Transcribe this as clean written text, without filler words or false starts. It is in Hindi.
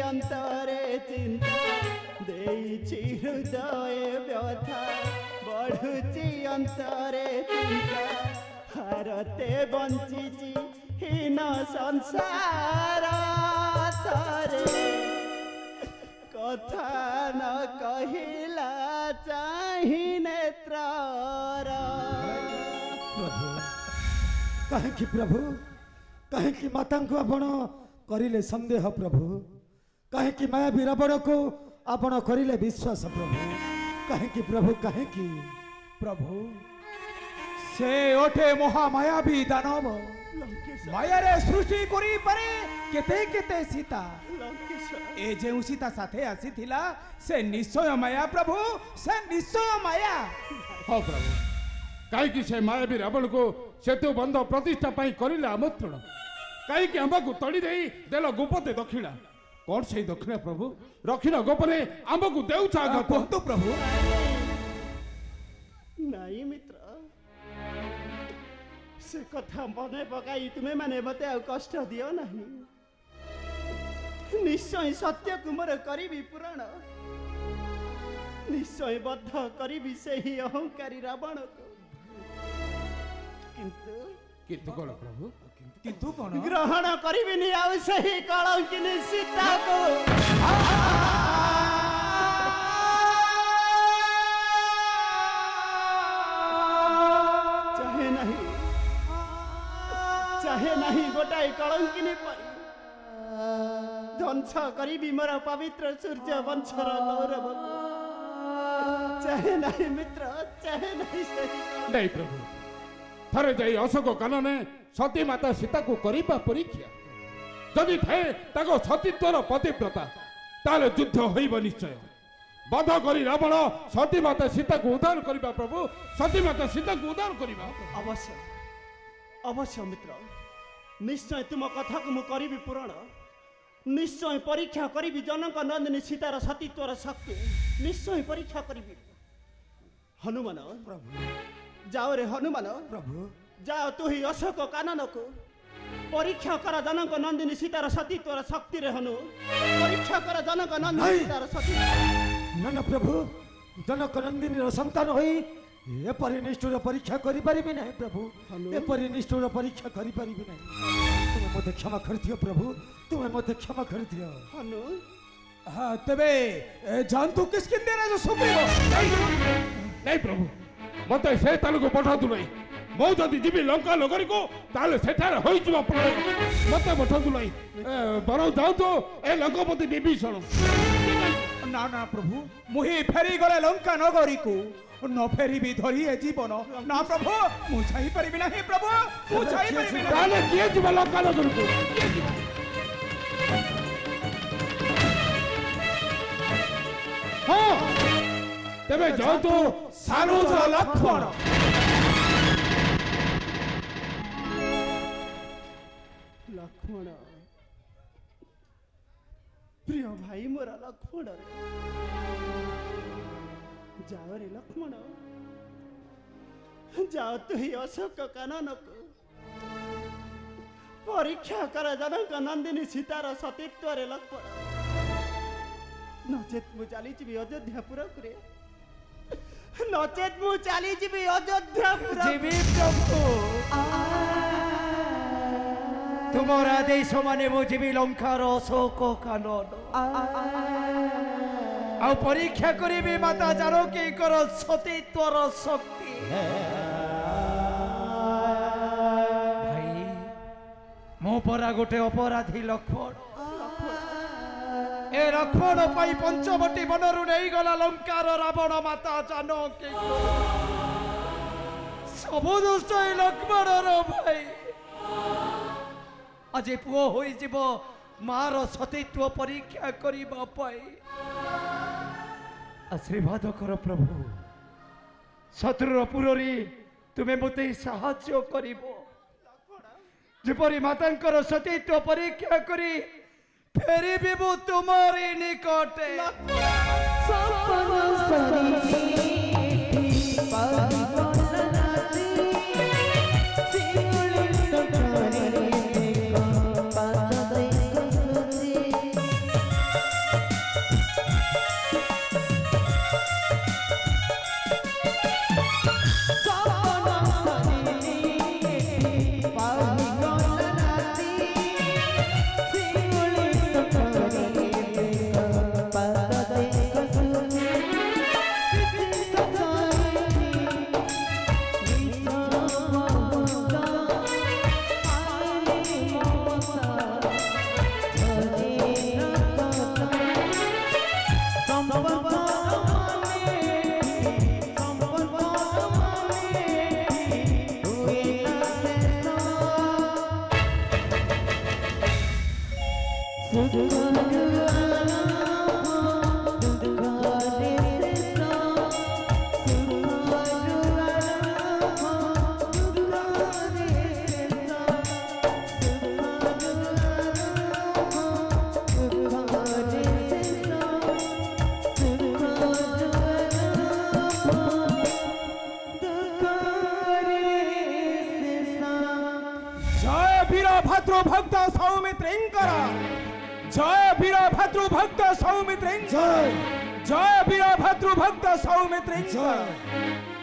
अंतरे चिंता देइछि हृदय व्यथा बढ़ुछि अंतरे चिंता हारते बंचिछि हीन संसार थरे कथा न कहिला चाहि नेत्रर प्रभु कहीं माता को आपण करिले संदेह प्रभु कहीं मायावी रावण को आपण करिले विश्वास प्रभु कहीं प्रभु से ओठे महामायावी दानव माया रे सृष्टि करी पारे केते केते सीता ए जे सीता साथे आसी थिला से निश्चय माया प्रभु से निश्चय माया हाँ प्रभु कहीं से मायावी रावण को सेतु बंध प्रतिष्ठा पाई करिले आमंत्रण कहीं आमको तड़ी दे देल गोपते दक्षिणा कौन से दक्षिणा प्रभु रखिना गोपने आमको देउछा कहतु प्रभु नहीं मित्र से कथा मने पकाई तुम्हें माने मते आ कष्ट दियो नहीं निश्चय सत्य कुमार करी पुराण निश्चय बद्ध करी से ही अहंकारी रावण को किंतु कौन प्रभु किंतु कौन ग्रहण करी आउ सही कलंकिनी सीता को चाहे नहीं गोटाई कलंकिनी पर ध्वंस करी मोर पवित्र सूर्य वंशर गौरव चाहे नहीं मित्र चाहे नहीं सही नहीं प्रभु थरे जाई अशोक कानने सती माता सीता को करिबा परीक्षा जदि थाए ताको सतीत्वर पतिव्रता ताले युद्ध होइब निश्चय बध करी रावण सती माता सीता को उद्धार करिबा प्रभु सती माता सीता को उद्धार करिबा अवश्य अवश्य मित्र निश्चय तुम कथा को मु करिबी पूरण निश्चय परीक्षा करिबी जनक नंदिनी सीतार सतीत्वर शक्ति निश्चय परीक्षा करिबी हनुमान प्रभु जाओ रे हनुमान प्रभु जाओ तू ही अशोक कानन को परीक्षा कर जनक नंदिनी सीतार सतीत्वर शक्ति रे हनु परीक्षा कर जनक नंदिनी सीतार शक्ति न प्रभु जनक नंदिनी संतान होई एपरि निष्ठुर परीक्षा करि परिबि नहीं प्रभु एपरि निष्ठुर परीक्षा करि परिबि नहीं तुम मते क्षमा करथियो प्रभु तुम मते क्षमा करथियो हनु हां तबे जानतु किसकिन देना जो सुग्रीव नहीं प्रभु मते से ताल को पठा दु नहीं मो जदि जीवी लंका नगरी को ताले सेठार होई जमा प्रलय मते पठा दु नहीं बरो जाऊ तो ए लंकापति विभीषण ना ना प्रभु मुही फेरी गले लंका नगरी को न फेरी भी धरी है जीवन ना प्रभु मुझाई परिबि नहीं प्रभु मुझाई परिबि नहीं ताले किए जीवन लंका नगरी को हाँ तेरे जाओ तो सानुज लक्ष्मण लक्ष्मण प्रिय भाई मोरा लक्ष्मण जाओ रे लक्ष्मण जाओ तु ही अशोक कानन को परीक्षा कर जनक नंदिनी सीतार सतीत्व रे लक्ष्मण नचेत मु चली जी अयोध्यापुर रे नचेत मु चली जी अयोध्यापुर जीवी प्रभु तुमर आदेश माने मु जीवी लंकार अशोक कानन आ परीक्षा करी माता जानकी कर सतीत्वर शक्ति भाई मो परा गोटे अपराधी लक्ष्मण ए लक्ष्मण पाई पंचवटी बनरु नहीं गला लंकार रावण माता जानकी सब दुष्ट लक्ष्मण भाई आज पुओ होई जीव मार सतीत्व परीक्षा करिबा पाई आशीर्वाद कर प्रभु शत्रुर पुररी तुम्हें मते साहाय्य करिबो जेपरी मातांकर सतीत्व परीक्षा करी फेरी बिबु तुम्हारी निकटे भक्त सौमित्रेंकर जय वीर भद्र भक्त सौमित्रेंकर जय जय वीर भद्र भक्त सौमित्रेंकर जय